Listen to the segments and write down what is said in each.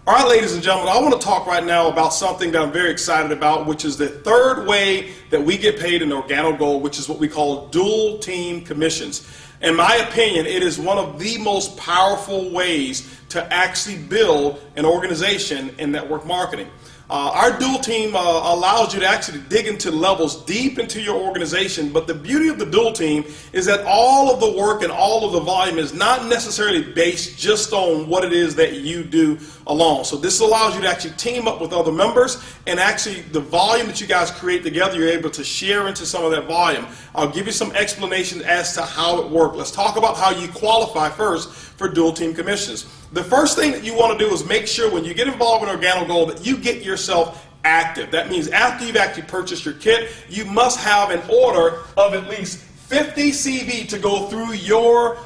All right, ladies and gentlemen, I want to talk right now about something that I'm very excited about, which is the third way that we get paid in OrGano Gold, which is what we call dual team commissions. In my opinion, it is one of the most powerful ways to actually build an organization in network marketing. Our dual team allows you to actually dig into levels deep into your organization, but the beauty of the dual team is that all of the work and all of the volume is not necessarily based just on what it is that you do alone. So this allows you to actually team up with other members, and actually the volume that you guys create together, you're able to share into some of that volume. I'll give you some explanation as to how it works. Let's talk about how you qualify first for dual team commissions. The first thing that you want to do is make sure when you get involved in OrGano Gold that you get yourself active. That means after you've actually purchased your kit, you must have an order of at least 50 CV to go through your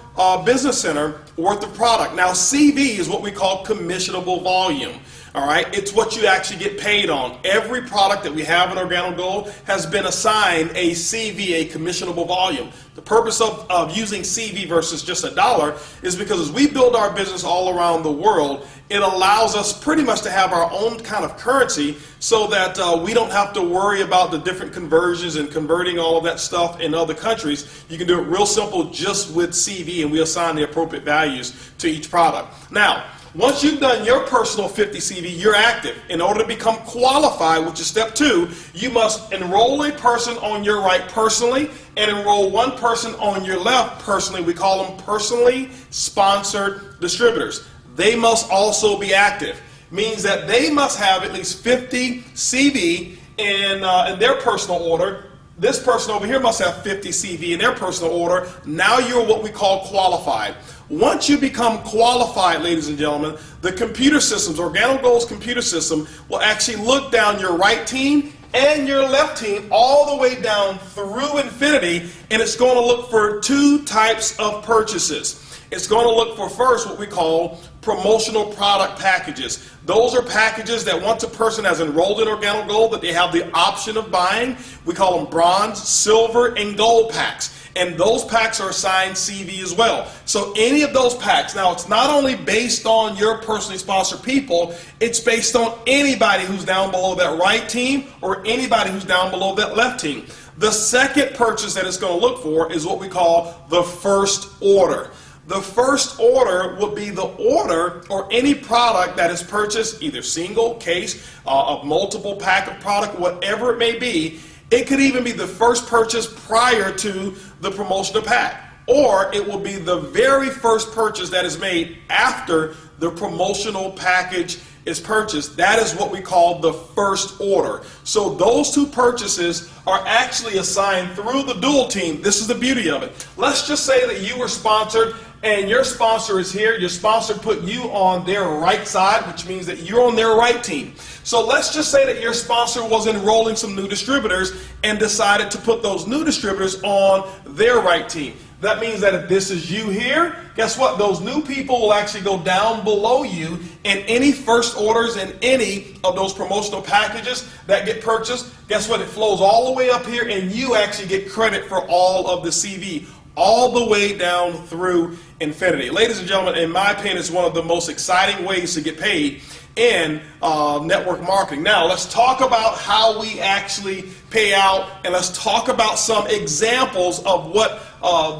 business center worth of product. Now CV is what we call commissionable volume. All right, it's what you actually get paid on. Every product that we have in OrGano Gold has been assigned a CV, a commissionable volume. The purpose of using CV versus just $1 is because as we build our business all around the world, it allows us pretty much to have our own kind of currency so that we don't have to worry about the different conversions and converting all of that stuff in other countries. You can do it real simple just with CV, and we assign the appropriate values to each product. Now, once you've done your personal 50 CV, you're active. In order to become qualified, which is step 2, you must enroll a person on your right personally and enroll one person on your left personally. We call them personally sponsored distributors. They must also be active. Means that they must have at least 50 CV in their personal order. This person over here must have 50 CV in their personal order. Now you're what we call qualified. Once you become qualified, ladies and gentlemen, the computer systems, OrGano Gold's computer system, will actually look down your right team and your left team all the way down through infinity, and it's going to look for 2 types of purchases. It's going to look for first what we call promotional product packages. Those are packages that once a person has enrolled in OrGano Gold that they have the option of buying. We call them bronze, silver, and gold packs. And those packs are assigned CV as well. So any of those packs, now it's not only based on your personally sponsored people, it's based on anybody who's down below that right team or anybody who's down below that left team. The second purchase that it's going to look for is what we call the first order. The first order would be the order or any product that is purchased, either single, case, a multiple pack of product, whatever it may be. It could even be the first purchase prior to the promotional pack, or it will be the very first purchase that is made after the promotional package is purchased. That is what we call the first order. So those 2 purchases are actually assigned through the dual team. This is the beauty of it. Let's just say that you were sponsored and your sponsor is here. Your sponsor put you on their right side, which means that you're on their right team. So let's just say that your sponsor was enrolling some new distributors and decided to put those new distributors on their right team. That means that if this is you here, guess what? Those new people will actually go down below you, and any first orders and any of those promotional packages that get purchased, guess what? It flows all the way up here, and you actually get credit for all of the CV, all the way down through infinity. Ladies and gentlemen, in my opinion, it's one of the most exciting ways to get paid in network marketing. Now let's talk about how we actually pay out, and let's talk about some examples of what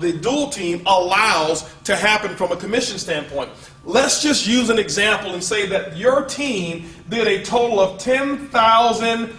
the dual team allows to happen from a commission standpoint. Let's just use an example and say that your team did a total of 10,000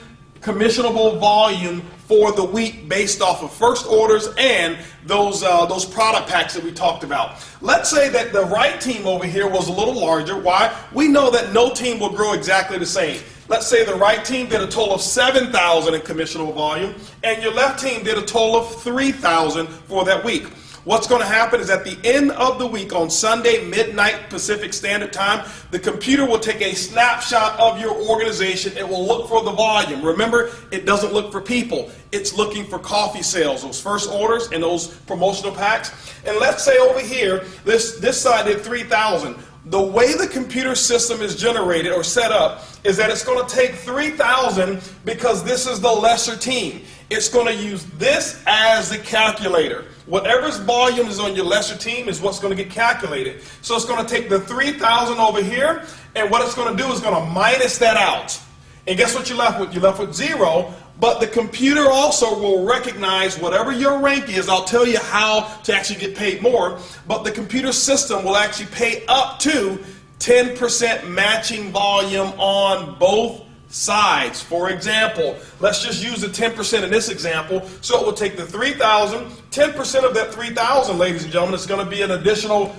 commissionable volume for the week based off of first orders and those product packs that we talked about. Let's say that the right team over here was a little larger. Why? We know that no team will grow exactly the same. Let's say the right team did a total of 7,000 in commissionable volume, and your left team did a total of 3,000 for that week. What's going to happen is at the end of the week on Sunday, midnight Pacific Standard Time, the computer will take a snapshot of your organization. It will look for the volume. Remember, it doesn't look for people. It's looking for coffee sales, those first orders and those promotional packs. And let's say over here, this side did 3,000. The way the computer system is generated or set up is that it's going to take 3,000 because this is the lesser team. it's going to use this as the calculator. Whatever's volume is on your lesser team is what's going to get calculated. So it's going to take the 3,000 over here, and what it's going to do is going to minus that out. And guess what you're left with? You're left with 0, but the computer also will recognize whatever your rank is. I'll tell you how to actually get paid more, but the computer system will actually pay up to 10% matching volume on both sides. For example, let's just use the 10% in this example. So it will take the 3,000, 10% of that 3,000, ladies and gentlemen, is going to be an additional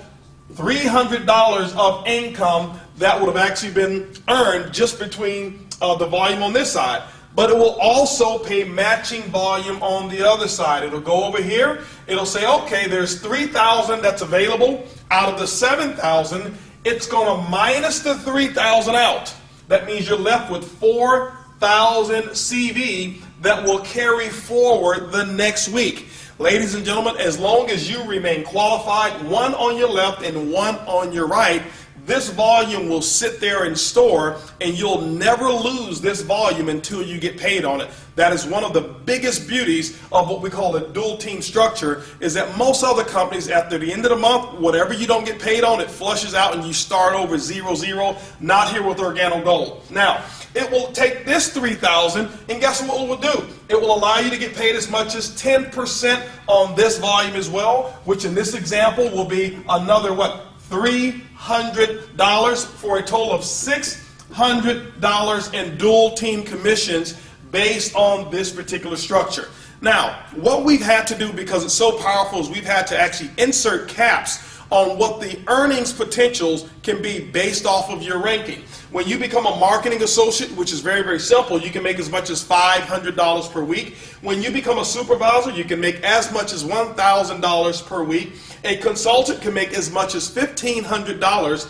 $300 of income that would have actually been earned just between the volume on this side. But it will also pay matching volume on the other side. It'll go over here. It'll say, okay, there's 3,000 that's available out of the 7,000. It's going to minus the 3,000 out. That means you're left with 4,000 CV that will carry forward the next week. Ladies and gentlemen, as long as you remain qualified, one on your left and one on your right, this volume will sit there and store, and you'll never lose this volume until you get paid on it. That is one of the biggest beauties of what we call a dual team structure, is that most other companies, after the end of the month, whatever you don't get paid on, it flushes out and you start over 0-0. Not here with OrGano Gold. Now, it will take this 3,000, and guess what it will do? It will allow you to get paid as much as 10% on this volume as well, which in this example will be another, what, $300 for a total of $600 in dual team commissions based on this particular structure. Now, what we've had to do, because it's so powerful, is we've had to actually insert caps on what the earnings potentials can be based off of your ranking. When you become a marketing associate, which is very, very simple, you can make as much as $500 per week. When you become a supervisor, you can make as much as $1,000 per week. A consultant can make as much as $1,500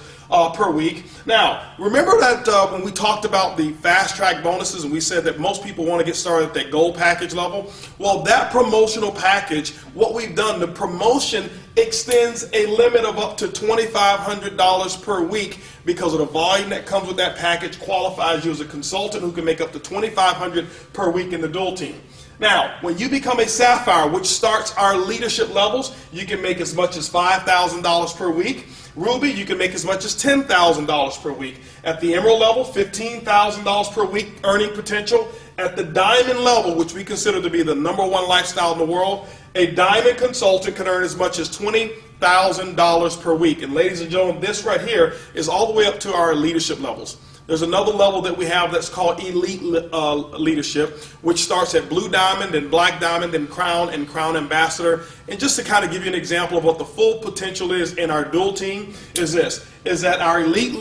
per week. Now, remember that when we talked about the fast track bonuses and we said that most people want to get started at that gold package level? Well, that promotional package, what we've done, the promotion extends a limit of up to $2,500 per week, because of the volume that comes with that package qualifies you as a consultant who can make up to $2,500 per week in the dual team. Now, when you become a Sapphire, which starts our leadership levels, you can make as much as $5,000 per week. Ruby, you can make as much as $10,000 per week. At the Emerald level, $15,000 per week earning potential. At the Diamond level, which we consider to be the #1 lifestyle in the world, a Diamond consultant can earn as much as $20,000 per week. And ladies and gentlemen, this right here is all the way up to our leadership levels. There's another level that we have that's called Elite Leadership, which starts at Blue Diamond and Black Diamond and Crown Ambassador. And just to kind of give you an example of what the full potential is in our dual team is this, is that our Elite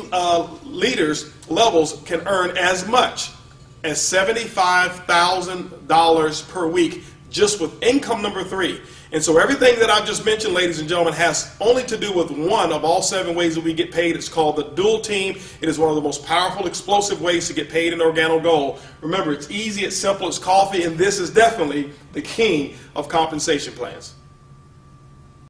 leaders levels can earn as much as $75,000 per week just with income number 3. And so everything that I've just mentioned, ladies and gentlemen, has only to do with one of all 7 ways that we get paid. It's called the dual team. It is one of the most powerful, explosive ways to get paid in OrGano Gold. Remember, it's easy, it's simple, it's coffee, and this is definitely the king of compensation plans.